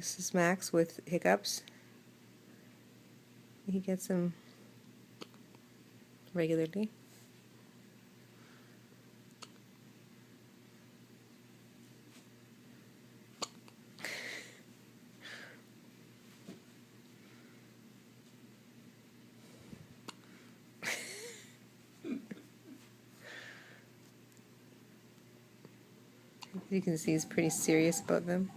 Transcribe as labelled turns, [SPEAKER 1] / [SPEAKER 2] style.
[SPEAKER 1] This is Max with hiccups. He gets them regularly. You can see he's pretty serious about them.